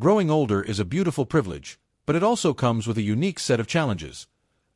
Growing older is a beautiful privilege, but it also comes with a unique set of challenges.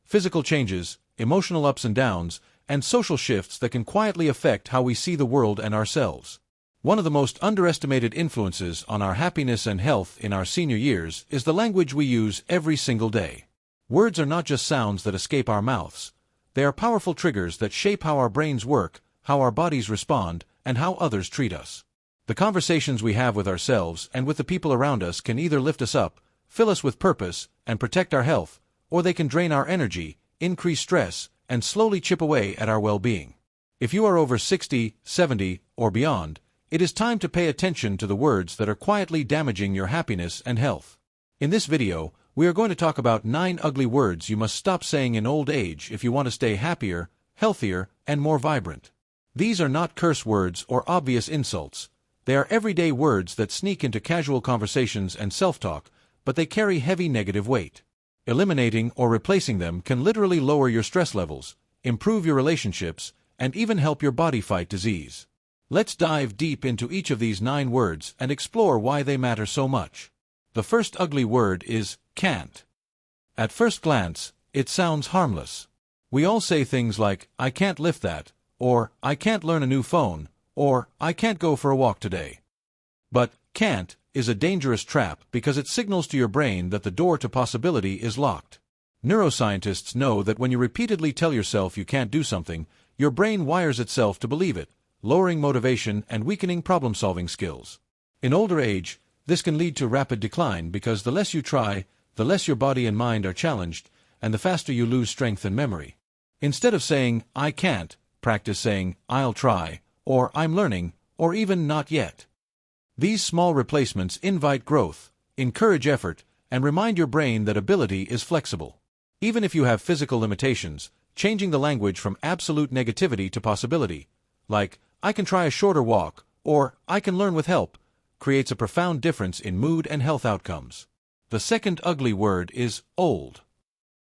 Physical changes, emotional ups and downs, and social shifts that can quietly affect how we see the world and ourselves. One of the most underestimated influences on our happiness and health in our senior years is the language we use every single day. Words are not just sounds that escape our mouths. They are powerful triggers that shape how our brains work, how our bodies respond, and how others treat us. The conversations we have with ourselves and with the people around us can either lift us up, fill us with purpose, and protect our health, or they can drain our energy, increase stress, and slowly chip away at our well-being. If you are over 60, 70, or beyond, it is time to pay attention to the words that are quietly damaging your happiness and health. In this video, we are going to talk about 9 ugly words you must stop saying in old age if you want to stay happier, healthier, and more vibrant. These are not curse words or obvious insults. They are everyday words that sneak into casual conversations and self-talk, but they carry heavy negative weight. Eliminating or replacing them can literally lower your stress levels, improve your relationships, and even help your body fight disease. Let's dive deep into each of these 9 words and explore why they matter so much. The first ugly word is can't. At first glance, it sounds harmless. We all say things like, I can't lift that, or I can't learn a new phone, or I can't go for a walk today. But can't is a dangerous trap because it signals to your brain that the door to possibility is locked. Neuroscientists know that when you repeatedly tell yourself you can't do something, your brain wires itself to believe it, lowering motivation and weakening problem-solving skills. In older age, this can lead to rapid decline because the less you try, the less your body and mind are challenged, and the faster you lose strength and memory. Instead of saying, I can't, practice saying, I'll try, or I'm learning, or even not yet. These small replacements invite growth, encourage effort, and remind your brain that ability is flexible. Even if you have physical limitations, changing the language from absolute negativity to possibility, like, I can try a shorter walk, or I can learn with help, creates a profound difference in mood and health outcomes. The second ugly word is old.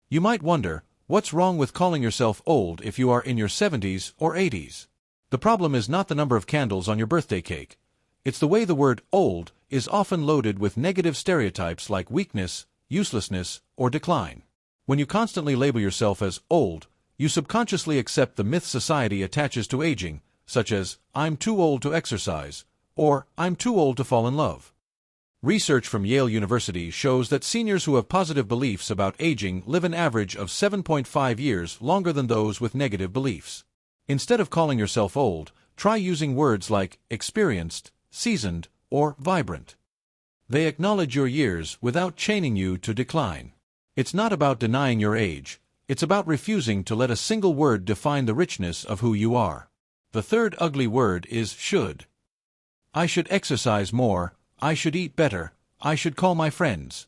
You might wonder, what's wrong with calling yourself old if you are in your 70s or 80s? The problem is not the number of candles on your birthday cake. It's the way the word old is often loaded with negative stereotypes like weakness, uselessness, or decline. When you constantly label yourself as old, you subconsciously accept the myths society attaches to aging, such as, I'm too old to exercise, or I'm too old to fall in love. Research from Yale University shows that seniors who have positive beliefs about aging live an average of 7.5 years longer than those with negative beliefs. Instead of calling yourself old, try using words like experienced, seasoned, or vibrant. They acknowledge your years without chaining you to decline. It's not about denying your age, it's about refusing to let a single word define the richness of who you are. The third ugly word is should. I should exercise more, I should eat better, I should call my friends.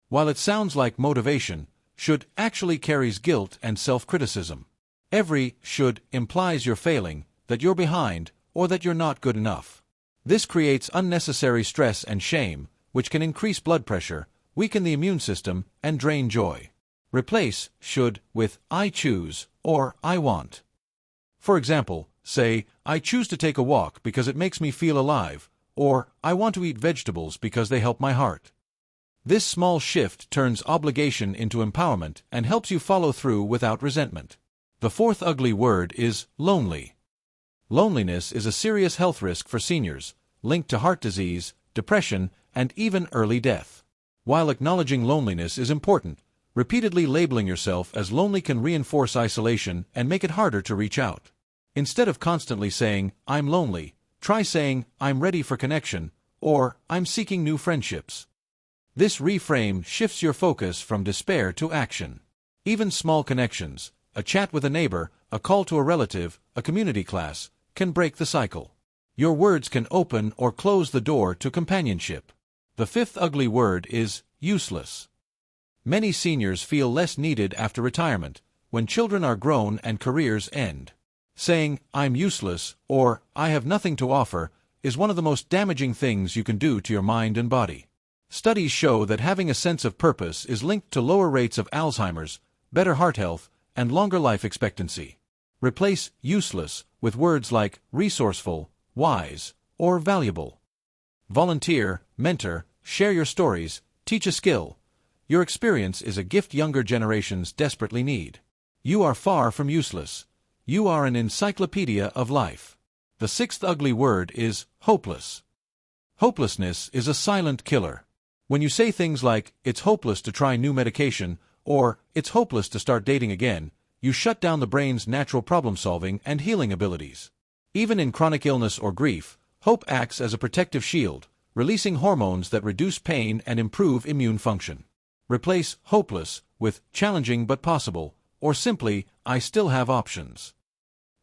While it sounds like motivation, should actually carries guilt and self-criticism. Every should implies you're failing, that you're behind, or that you're not good enough. This creates unnecessary stress and shame, which can increase blood pressure, weaken the immune system, and drain joy. Replace should with I choose or I want. For example, say, I choose to take a walk because it makes me feel alive, or I want to eat vegetables because they help my heart. This small shift turns obligation into empowerment and helps you follow through without resentment. The fourth ugly word is lonely. Loneliness is a serious health risk for seniors, linked to heart disease, depression, and even early death. While acknowledging loneliness is important, repeatedly labeling yourself as lonely can reinforce isolation and make it harder to reach out. Instead of constantly saying, I'm lonely, try saying, I'm ready for connection, or I'm seeking new friendships. This reframe shifts your focus from despair to action. Even small connections, a chat with a neighbor, a call to a relative, a community class, can break the cycle. Your words can open or close the door to companionship. The fifth ugly word is useless. Many seniors feel less needed after retirement, when children are grown and careers end. Saying, I'm useless, or I have nothing to offer, is one of the most damaging things you can do to your mind and body. Studies show that having a sense of purpose is linked to lower rates of Alzheimer's, better heart health, and longer life expectancy. Replace useless with words like resourceful, wise, or valuable. Volunteer, mentor, share your stories, teach a skill. Your experience is a gift younger generations desperately need. You are far from useless. You are an encyclopedia of life. The sixth ugly word is hopeless. Hopelessness is a silent killer. When you say things like, "It's hopeless to try new medication," or "It's hopeless to start dating again," you shut down the brain's natural problem-solving and healing abilities. Even in chronic illness or grief, hope acts as a protective shield, releasing hormones that reduce pain and improve immune function. Replace hopeless with challenging but possible, or simply, I still have options.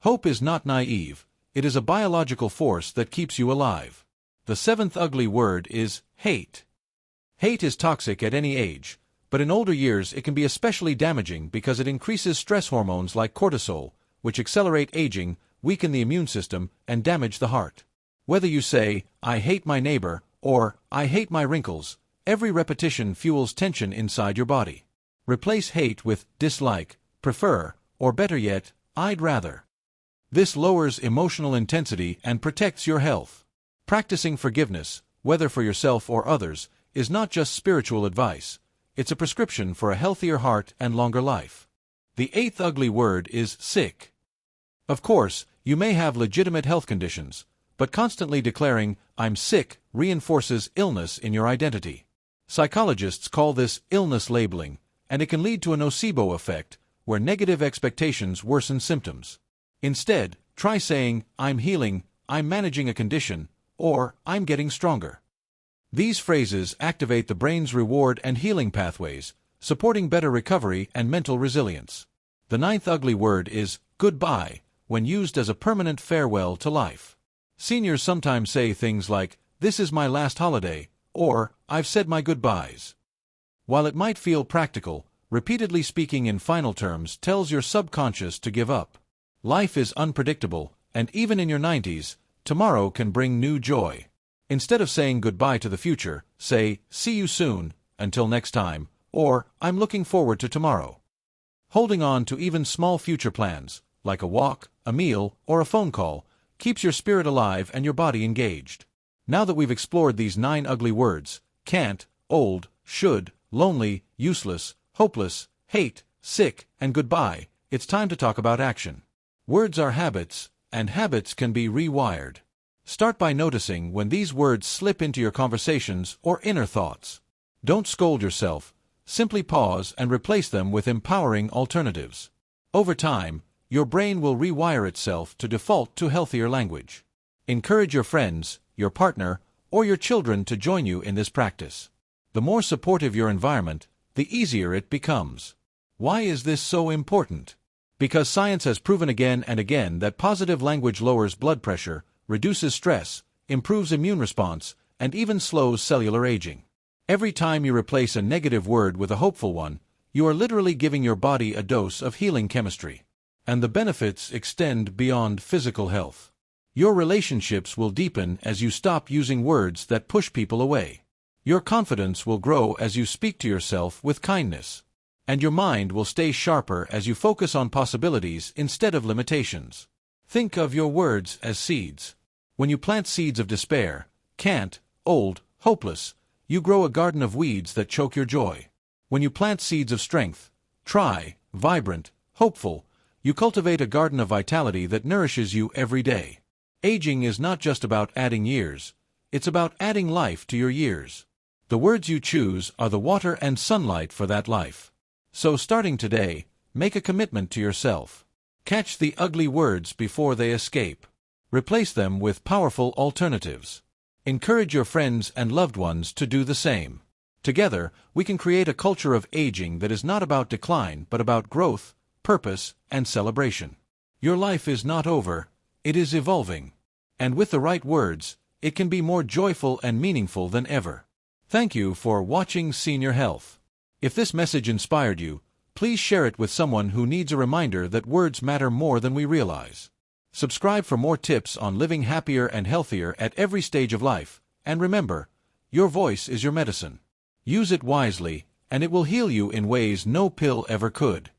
Hope is not naive. It is a biological force that keeps you alive. The seventh ugly word is hate. Hate is toxic at any age, but in older years it can be especially damaging because it increases stress hormones like cortisol, which accelerate aging, weaken the immune system, and damage the heart. Whether you say, "I hate my neighbor," or "I hate my wrinkles," every repetition fuels tension inside your body. Replace hate with dislike, prefer, or better yet, I'd rather. This lowers emotional intensity and protects your health. Practicing forgiveness, whether for yourself or others, is not just spiritual advice. It's a prescription for a healthier heart and longer life. The eighth ugly word is sick. Of course, you may have legitimate health conditions, but constantly declaring, "I'm sick," reinforces illness in your identity. Psychologists call this illness labeling, and it can lead to a nocebo effect, where negative expectations worsen symptoms. Instead, try saying, "I'm healing," "I'm managing a condition," or "I'm getting stronger." These phrases activate the brain's reward and healing pathways, supporting better recovery and mental resilience. The ninth ugly word is goodbye, when used as a permanent farewell to life. Seniors sometimes say things like, "This is my last holiday," or "I've said my goodbyes." While it might feel practical, repeatedly speaking in final terms tells your subconscious to give up. Life is unpredictable, and even in your 90s, tomorrow can bring new joy. Instead of saying goodbye to the future, say, "See you soon, until next time," or "I'm looking forward to tomorrow." Holding on to even small future plans, like a walk, a meal, or a phone call, keeps your spirit alive and your body engaged. Now that we've explored these 9 ugly words, can't, old, should, lonely, useless, hopeless, hate, sick, and goodbye, it's time to talk about action. Words are habits, and habits can be rewired. Start by noticing when these words slip into your conversations or inner thoughts. Don't scold yourself. Simply pause and replace them with empowering alternatives. Over time, your brain will rewire itself to default to healthier language. Encourage your friends, your partner, or your children to join you in this practice. The more supportive your environment, the easier it becomes. Why is this so important? Because science has proven again and again that positive language lowers blood pressure, reduces stress, improves immune response, and even slows cellular aging. Every time you replace a negative word with a hopeful one, you are literally giving your body a dose of healing chemistry. And the benefits extend beyond physical health. Your relationships will deepen as you stop using words that push people away. Your confidence will grow as you speak to yourself with kindness. And your mind will stay sharper as you focus on possibilities instead of limitations. Think of your words as seeds. When you plant seeds of despair, can't, old, hopeless, you grow a garden of weeds that choke your joy. When you plant seeds of strength, try, vibrant, hopeful, you cultivate a garden of vitality that nourishes you every day. Aging is not just about adding years, it's about adding life to your years. The words you choose are the water and sunlight for that life. So starting today, make a commitment to yourself. Catch the ugly words before they escape. Replace them with powerful alternatives. Encourage your friends and loved ones to do the same. Together, we can create a culture of aging that is not about decline but about growth, purpose, and celebration. Your life is not over, it is evolving. And with the right words, it can be more joyful and meaningful than ever. Thank you for watching Senior Health. If this message inspired you, please share it with someone who needs a reminder that words matter more than we realize. Subscribe for more tips on living happier and healthier at every stage of life, and remember, your voice is your medicine. Use it wisely, and it will heal you in ways no pill ever could.